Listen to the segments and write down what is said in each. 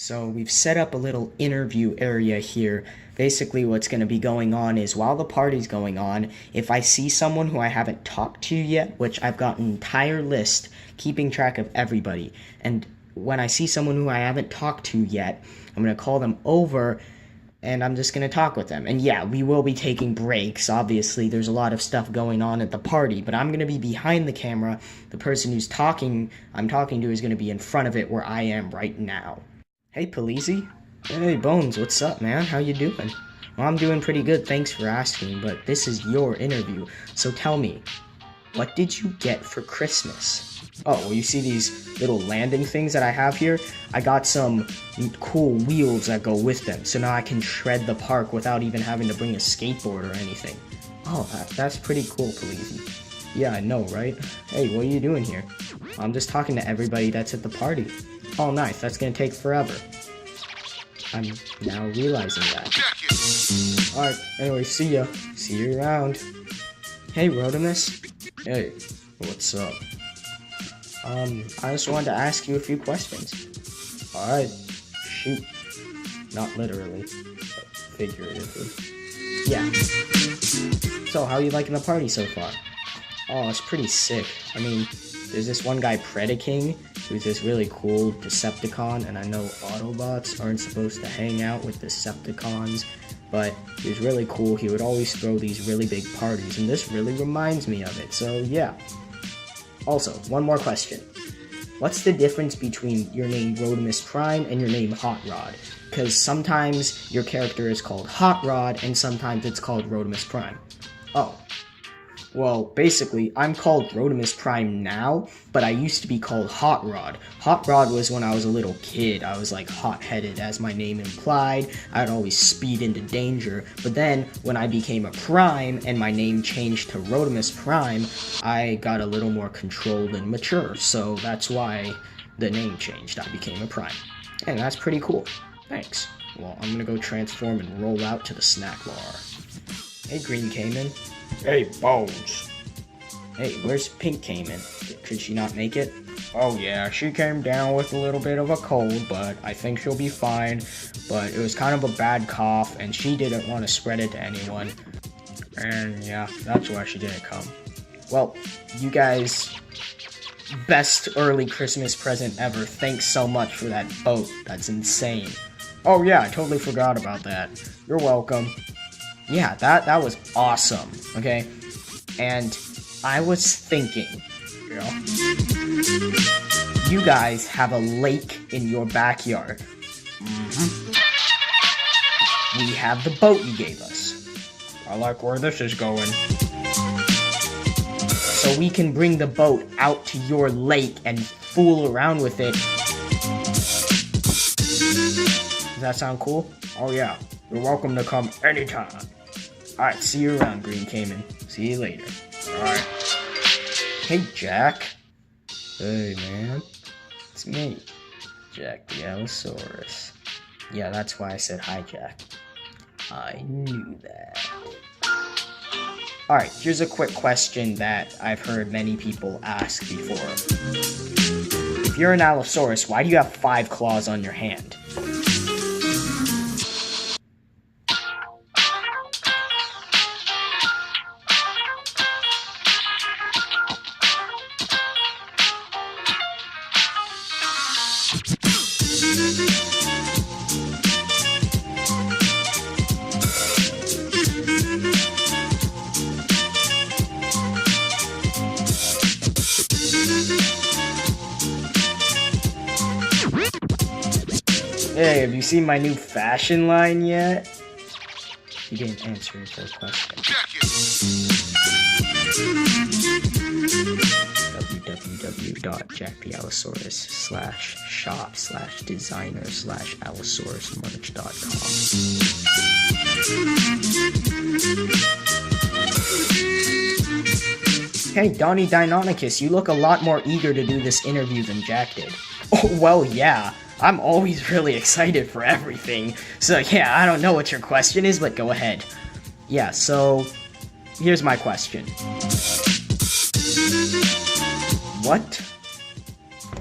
So we've set up a little interview area here. Basically what's going to be going on is while the party's going on, if I see someone who I haven't talked to yet, which I've got an entire list keeping track of everybody, and when I see someone who I haven't talked to yet, I'm going to call them over and I'm just going to talk with them. And yeah, we will be taking breaks. Obviously, there's a lot of stuff going on at the party, but I'm going to be behind the camera. The person I'm talking to is going to be in front of it where I am right now. Hey, Polizzi. Hey, Bones, what's up, man? How you doing? Well, I'm doing pretty good, thanks for asking, but this is your interview, so tell me, what did you get for Christmas? Oh, well, you see these little landing things that I have here? I got some cool wheels that go with them, so now I can shred the park without even having to bring a skateboard or anything. Oh, that's pretty cool, Polizzi. Yeah, I know, right? Hey, what are you doing here? I'm just talking to everybody that's at the party. Oh, nice. That's gonna take forever. I'm now realizing that. Alright, anyway, see ya. See you around. Hey, Rodimus. Hey, what's up? I just wanted to ask you a few questions. Alright, shoot. Not literally, but figuratively. Yeah. So, how are you liking the party so far? Oh, it's pretty sick. I mean, there's this one guy, Predaking, who's this really cool Decepticon, and I know Autobots aren't supposed to hang out with Decepticons, but he was really cool. He would always throw these really big parties, and this really reminds me of it, so yeah. Also, one more question. What's the difference between your name Rodimus Prime and your name Hot Rod? Because sometimes your character is called Hot Rod, and sometimes it's called Rodimus Prime. Oh. Well, basically, I'm called Rodimus Prime now, but I used to be called Hot Rod. Hot Rod was when I was a little kid. I was like hot-headed, as my name implied. I'd always speed into danger. But then, when I became a Prime, and my name changed to Rodimus Prime, I got a little more controlled and mature. So that's why the name changed. I became a Prime. And that's pretty cool. Thanks. Well, I'm gonna go transform and roll out to the snack bar. Hey, Green Cayman. Hey, Bones. Hey, where's Pink Cayman? Could she not make it? Oh yeah, she came down with a little bit of a cold, but I think she'll be fine. But it was kind of a bad cough, and she didn't want to spread it to anyone. And yeah, that's why she didn't come. Well, you guys, best early Christmas present ever. Thanks so much for that boat. That's insane. Oh yeah, I totally forgot about that. You're welcome. Yeah, that was awesome, okay? And I was thinking, you know, you guys have a lake in your backyard. Mm-hmm. We have the boat you gave us. I like where this is going. So we can bring the boat out to your lake and fool around with it. Does that sound cool? Oh yeah. You're welcome to come anytime. Alright, see you around, Green Cayman. See you later. Alright. Hey, Jack. Hey, man. It's me, Jack the Allosaurus. Yeah, that's why I said hi, Jack. I knew that. Alright, here's a quick question that I've heard many people ask before. If you're an Allosaurus, why do you have 5 claws on your hand? Hey, have you seen my new fashion line yet? You didn't answer his whole question. www.jacktheallosaurus/shop/designers/allosaurus merch.com. Hey, Donnie Deinonychus, you look a lot more eager to do this interview than Jack did. Oh, well, yeah. I'm always really excited for everything. So yeah, I don't know what your question is, but go ahead. Yeah, so here's my question. What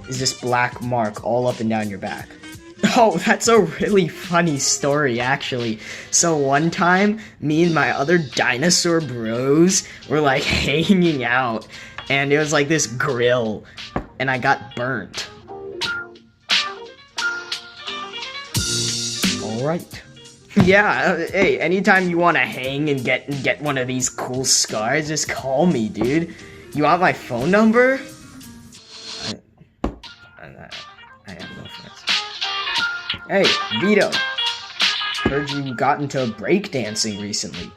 is this black mark all up and down your back? Oh, that's a really funny story, actually. So one time, me and my other dinosaur bros were like hanging out, and it was like this grill, and I got burnt. Alright. Yeah, hey, anytime you want to hang and get one of these cool scars, just call me, dude. You want my phone number? I have no friends. Hey, Vito. Heard you got into breakdancing recently.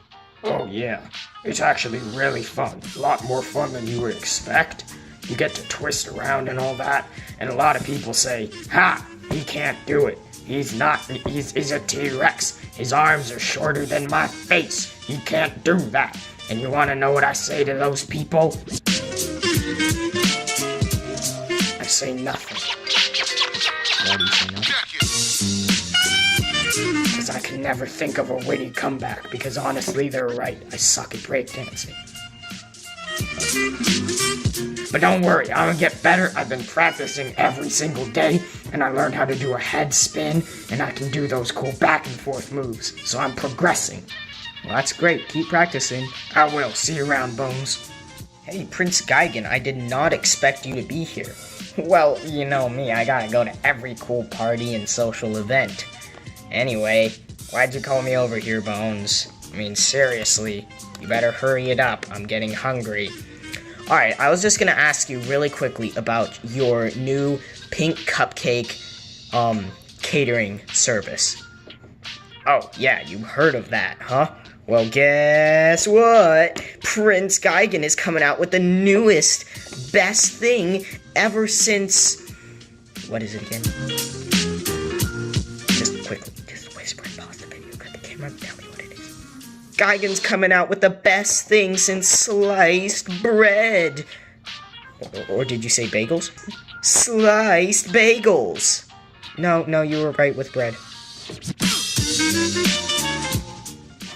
Oh yeah, it's actually really fun. A lot more fun than you would expect. You get to twist around and all that, and a lot of people say, "Ha! He can't do it. He's a T-Rex. His arms are shorter than my face. He can't do that." And you want to know what I say to those people? I say nothing. Why do you say nothing? Because I can never think of a witty comeback, because honestly, they're right. I suck at breakdancing. But don't worry, I'm gonna get better. I've been practicing every single day, and I learned how to do a head spin, and I can do those cool back and forth moves. So I'm progressing. Well, that's great. Keep practicing. I will. See you around, Bones. Hey, Prince Geigen, I did not expect you to be here. Well, you know me, I gotta go to every cool party and social event. Anyway, why'd you call me over here, Bones? I mean, seriously, you better hurry it up. I'm getting hungry. Alright, I was just gonna ask you really quickly about your new pink cupcake, catering service. Oh, yeah, you heard of that, huh? Well, guess what? Prince Geigen is coming out with the newest, best thing ever since... What is it again? Just quickly, just whisper and pause the video. Cut the camera, tell me what it is. Geigen's coming out with the best thing since sliced bread. Or did you say bagels? Sliced bagels. No, you were right with bread.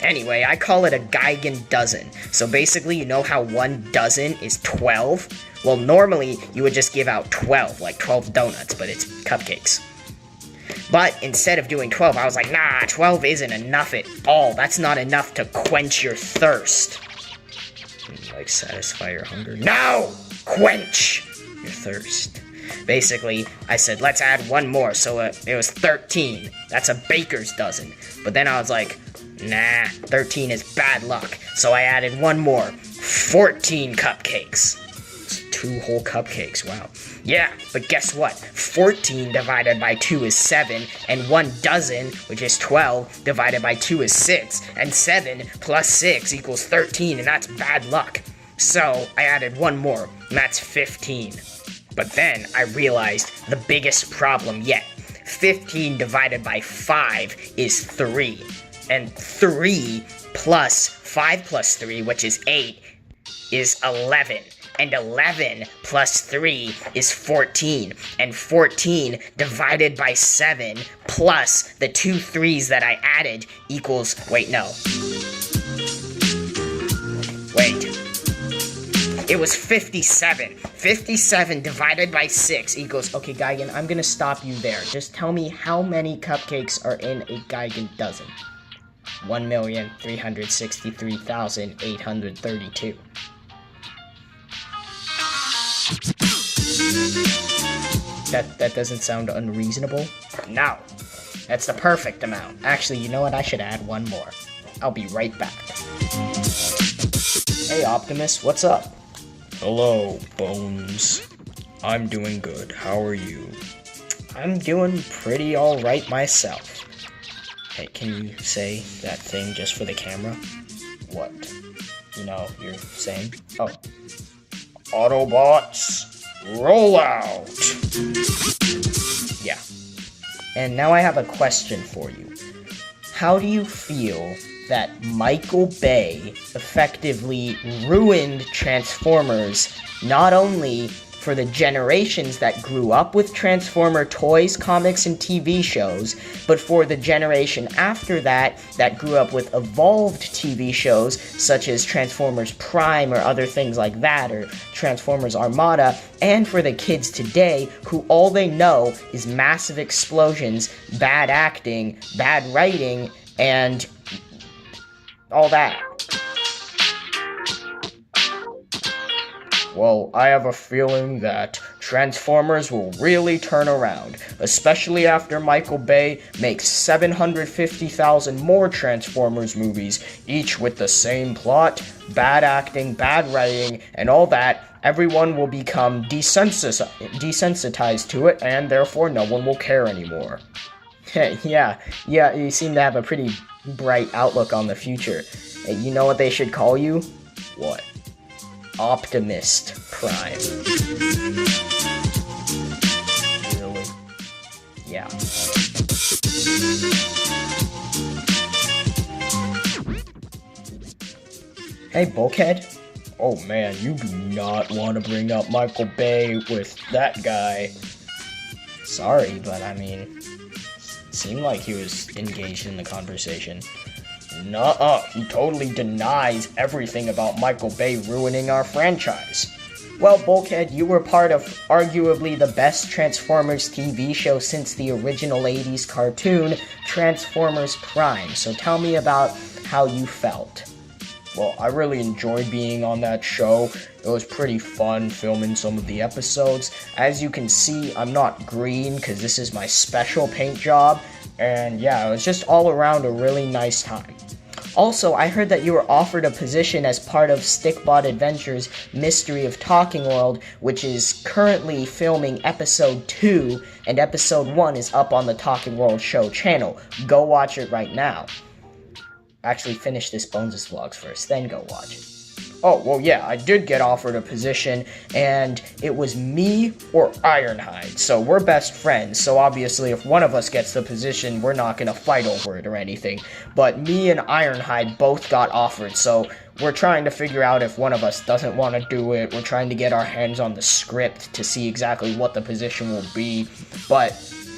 Anyway, I call it a Geigen dozen. So basically, you know how 1 dozen is 12? Well, normally, you would just give out 12, like 12 donuts, but it's cupcakes. But instead of doing 12, I was like, nah, 12 isn't enough at all. That's not enough to quench your thirst. Like, satisfy your hunger? No! Quench your thirst. Basically, I said, let's add 1 more, so it was 13. That's a baker's dozen. But then I was like, nah, 13 is bad luck. So I added 1 more. 14 cupcakes. It's 2 whole cupcakes, wow. Yeah, but guess what? 14 divided by 2 is 7, and 1 dozen, which is 12, divided by 2 is 6, and 7 plus 6 equals 13, and that's bad luck. So I added 1 more, and that's 15. But then I realized the biggest problem yet. 15 divided by 5 is 3. And 3 plus 5 plus 3, which is 8, is 11. And 11 plus 3 is 14. And 14 divided by 7 plus the 2 3s that I added equals... Wait, no. Wait. It was 57. 57 divided by 6 equals... Okay, Geigen, I'm gonna stop you there. Just tell me how many cupcakes are in a Geigen dozen. 1,363,832. That doesn't sound unreasonable? No. That's the perfect amount. Actually, you know what? I should add 1 more. I'll be right back. Hey, Optimus, what's up? Hello, Bones. I'm doing good. How are you? I'm doing pretty alright myself. Hey, can you say that thing just for the camera? What? You know, you're saying? Oh. Autobots, roll out! Yeah. And now I have a question for you. How do you feel that Michael Bay effectively ruined Transformers not only for the generations that grew up with Transformer toys, comics, and TV shows, but for the generation after that grew up with evolved TV shows such as Transformers Prime or other things like that, or Transformers Armada, and for the kids today who all they know is massive explosions, bad acting, bad writing, and all that. Well, I have a feeling that Transformers will really turn around, especially after Michael Bay makes 750,000 more Transformers movies, each with the same plot, bad acting, bad writing, and all that. Everyone will become desensitized to it, and therefore no one will care anymore. Yeah, you seem to have a pretty bright outlook on the future. You know what they should call you? What? Optimist Prime. Really? Yeah. Hey, Bulkhead. Oh man, you do not want to bring up Michael Bay with that guy. Sorry, but I mean, it seemed like he was engaged in the conversation. Nuh-uh, he totally denies everything about Michael Bay ruining our franchise. Well, Bulkhead, you were part of arguably the best Transformers TV show since the original 80s cartoon, Transformers Prime, so tell me about how you felt. Well, I really enjoyed being on that show. It was pretty fun filming some of the episodes. As you can see, I'm not green because this is my special paint job, and yeah, it was just all around a really nice time. Also, I heard that you were offered a position as part of Stickbot Adventures' Mystery of Talkingworld, which is currently filming episode 2, and episode 1 is up on the Talkingworld show channel. Go watch it right now. Actually, finish this Bones' vlogs first, then go watch it. Oh, well, yeah, I did get offered a position, and it was me or Ironhide, so we're best friends, so obviously if one of us gets the position, we're not gonna fight over it or anything, but me and Ironhide both got offered, so we're trying to figure out if one of us doesn't want to do it. We're trying to get our hands on the script to see exactly what the position will be, but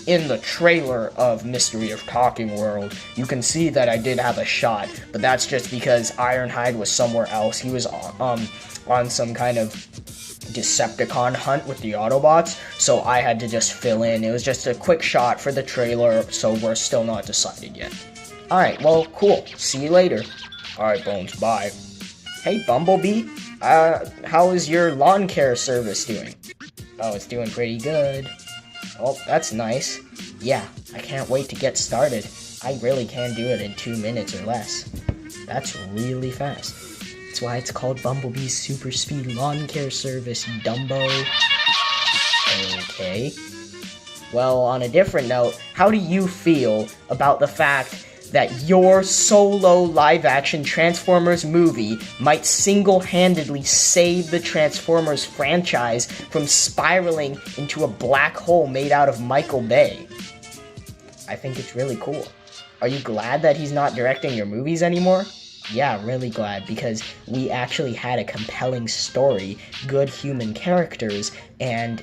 in the trailer of Mystery of Talkingworld, you can see that I did have a shot, but that's just because Ironhide was somewhere else. He was on some kind of Decepticon hunt with the Autobots, so I had to just fill in. It was just a quick shot for the trailer, so we're still not decided yet. Alright, well, cool. See you later. Alright, Bones, bye. Hey, Bumblebee. How is your lawn care service doing? Oh, it's doing pretty good. Oh, that's nice. Yeah, I can't wait to get started. I really can do it in 2 minutes or less. That's really fast. That's why it's called Bumblebee's Super Speed Lawn Care Service, Dumbo. Okay. Well, on a different note, how do you feel about the fact that your solo live-action Transformers movie might single-handedly save the Transformers franchise from spiraling into a black hole made out of Michael Bay? I think it's really cool. Are you glad that he's not directing your movies anymore? Yeah, really glad, because we actually had a compelling story, good human characters, and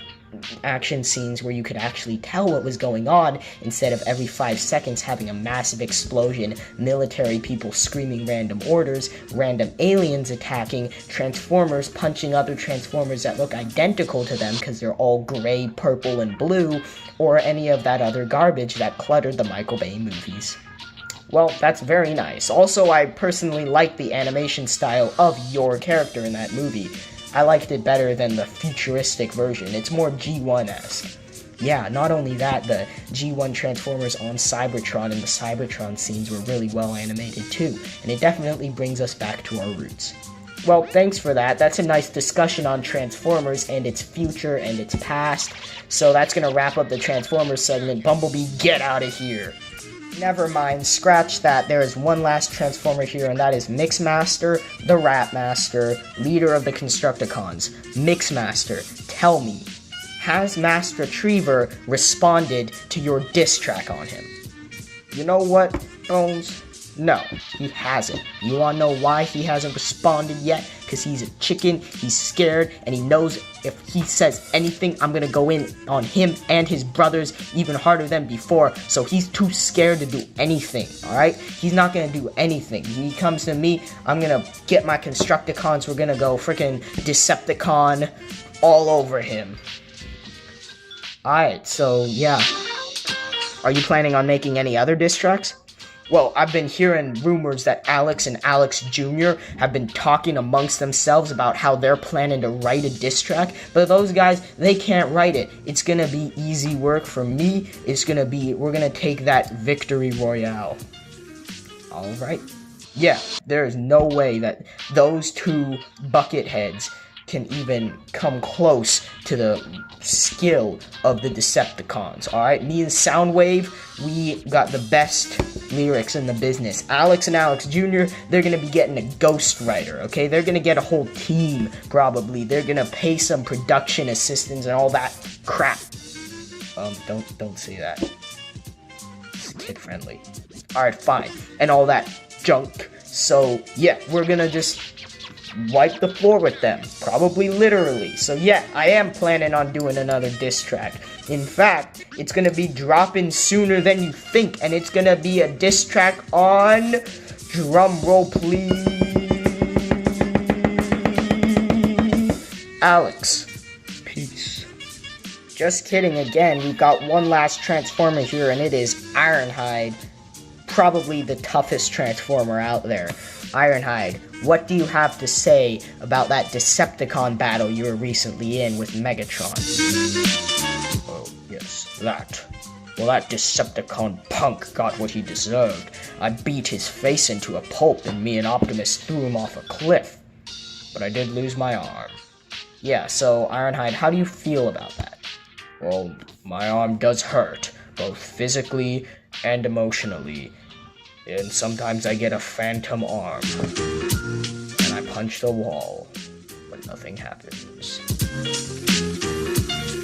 action scenes where you could actually tell what was going on instead of every 5 seconds having a massive explosion, military people screaming random orders, random aliens attacking, Transformers punching other Transformers that look identical to them because they're all gray, purple, and blue, or any of that other garbage that cluttered the Michael Bay movies. Well, that's very nice. Also, I personally like the animation style of your character in that movie. I liked it better than the futuristic version. It's more G1-esque. Yeah, not only that, the G1 Transformers on Cybertron and the Cybertron scenes were really well animated too, and it definitely brings us back to our roots. Well, thanks for that. That's a nice discussion on Transformers and its future and its past. So that's gonna wrap up the Transformers segment. Bumblebee, get out of here! Never mind, scratch that. There is one last Transformer here, and that is Mixmaster, the Rat Master, leader of the Constructicons. Mixmaster, tell me, has Master Retriever responded to your diss track on him? You know what, Bones? No, he hasn't. You wanna know why he hasn't responded yet? because he's a chicken, he's scared, and he knows if he says anything, I'm gonna go in on him and his brothers even harder than before, so he's too scared to do anything, alright? He's not gonna do anything. He comes to me, I'm gonna get my Constructicons, we're gonna go freaking Decepticon all over him. Alright, so yeah. Are you planning on making any other diss tracks? Well, I've been hearing rumors that Alex and Alex Jr. have been talking amongst themselves about how they're planning to write a diss track, but those guys, they can't write it. It's gonna be easy work for me. We're gonna take that victory royale. Alright. Yeah, there is no way that those two bucketheads can even come close to the skill of the Decepticons, alright? Me and Soundwave, we got the best lyrics in the business. Alex and Alex Jr., they're gonna be getting a ghostwriter, okay? They're gonna get a whole team, probably. They're gonna pay some production assistants and all that crap. Don't say that. It's kid-friendly. Alright, fine. And all that junk. So, yeah, we're gonna just wipe the floor with them, probably literally. So yeah, I am planning on doing another diss track. In fact, it's gonna be dropping sooner than you think, and it's gonna be a diss track on, drum roll please, Alex. Peace. Just kidding again, we've got one last Transformer here, and it is Ironhide. Probably the toughest Transformer out there. Ironhide, what do you have to say about that Decepticon battle you were recently in with Megatron? Oh, yes, that. Well, that Decepticon punk got what he deserved. I beat his face into a pulp, and me and Optimus threw him off a cliff. But I did lose my arm. Yeah, so, Ironhide, how do you feel about that? Well, my arm does hurt, both physically and emotionally. And sometimes I get a phantom arm, and I punch the wall, but nothing happens.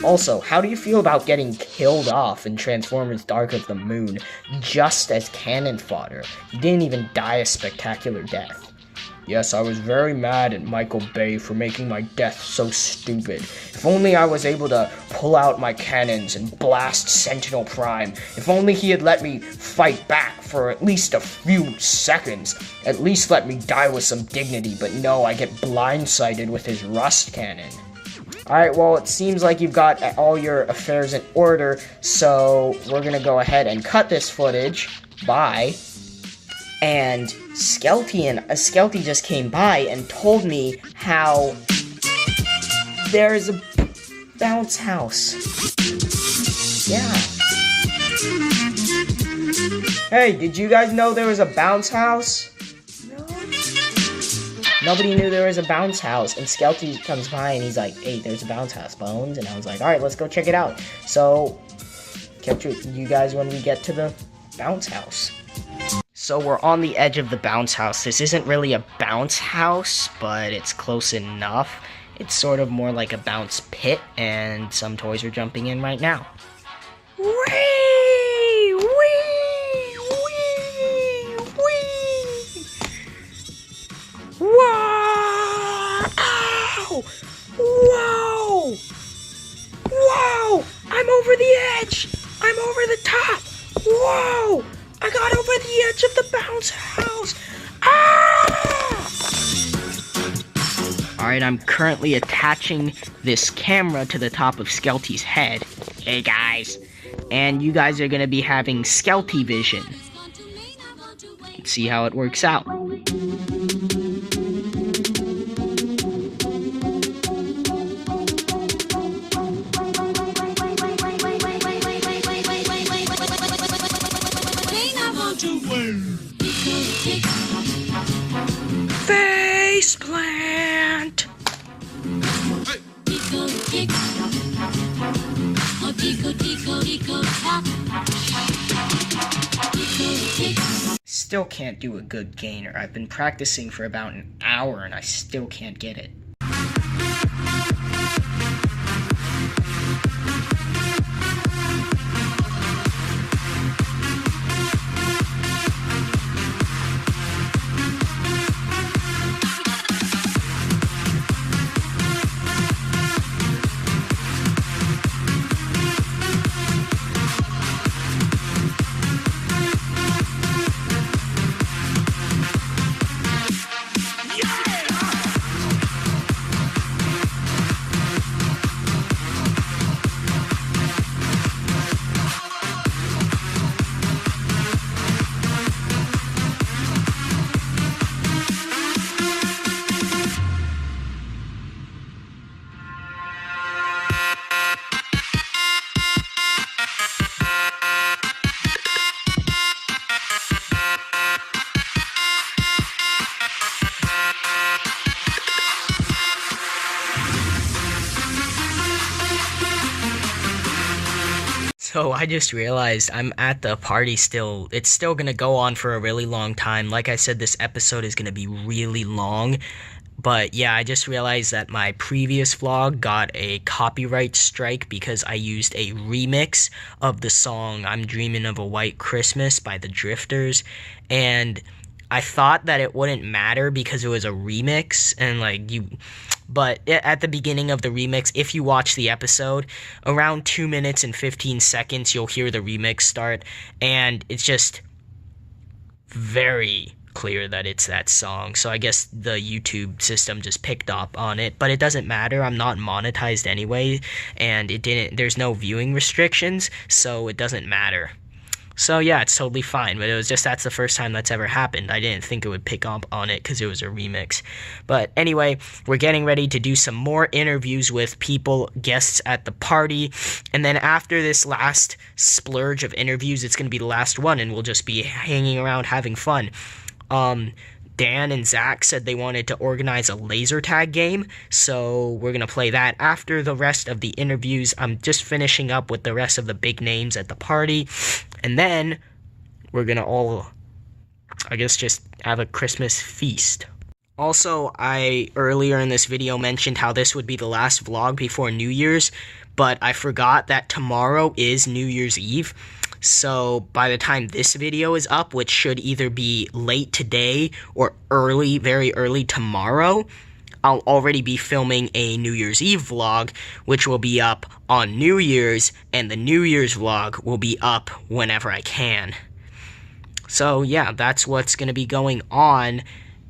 Also, how do you feel about getting killed off in Transformers Dark of the Moon just as cannon fodder? You didn't even die a spectacular death. Yes, I was very mad at Michael Bay for making my death so stupid. If only I was able to pull out my cannons and blast Sentinel Prime. If only he had let me fight back for at least a few seconds. At least let me die with some dignity, but no, I get blindsided with his rust cannon. Alright, well, it seems like you've got all your affairs in order, so we're gonna go ahead and cut this footage. Bye. And Skelty just came by and told me how there's a bounce house. Yeah. Hey, did you guys know there was a bounce house? No. Nobody knew there was a bounce house, and Skelty comes by and he's like, hey, there's a bounce house, Bones. And I was like, alright, let's go check it out. So, catch you guys when we get to the bounce house. So we're on the edge of the bounce house. This isn't really a bounce house, but it's close enough. It's sort of more like a bounce pit, and some toys are jumping in right now. Whee! Whee! Whee! Whee! Whoa! Ow! Whoa! Whoa! I'm over the edge! I'm over the top! Whoa! I got over the edge of the bounce house! Ah! Alright, I'm currently attaching this camera to the top of Skelty's head. Hey guys. And you guys are gonna be having Skelty vision. Let's see how it works out. Face plant. Still can't do a good gainer. I've been practicing for about an hour and I still can't get it. So I just realized I'm at the party still. It's still gonna go on for a really long time. Like I said, this episode is gonna be really long. But yeah, I just realized that my previous vlog got a copyright strike because I used a remix of the song I'm Dreaming of a White Christmas by the Drifters. And I thought that it wouldn't matter because it was a remix and but at the beginning of the remix, if you watch the episode, around 2 minutes and 15 seconds, you'll hear the remix start, and it's just very clear that it's that song. So I guess the YouTube system just picked up on it, but it doesn't matter. I'm not monetized anyway, and there's no viewing restrictions, so it doesn't matter. So yeah, it's totally fine, but it was just that's the first time that's ever happened. I didn't think it would pick up on it because it was a remix. But anyway, we're getting ready to do some more interviews with people, guests at the party, and then after this last splurge of interviews, it's going to be the last one, and we'll just be hanging around having fun. Dan and Zach said they wanted to organize a laser tag game, so we're going to play that after the rest of the interviews. I'm just finishing up with the rest of the big names at the party, and then we're going to all, I guess, just have a Christmas feast. Also, I earlier in this video mentioned how this would be the last vlog before New Year's, but I forgot that tomorrow is New Year's Eve. So by the time this video is up, which should either be late today or early, very early tomorrow, I'll already be filming a New Year's Eve vlog, which will be up on New Year's, and the New Year's vlog will be up whenever I can. So yeah, that's what's going to be going on,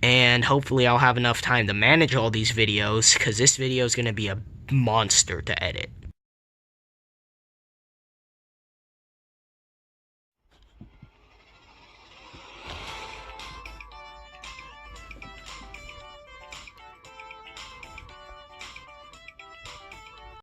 and hopefully I'll have enough time to manage all these videos, because this video is going to be a monster to edit.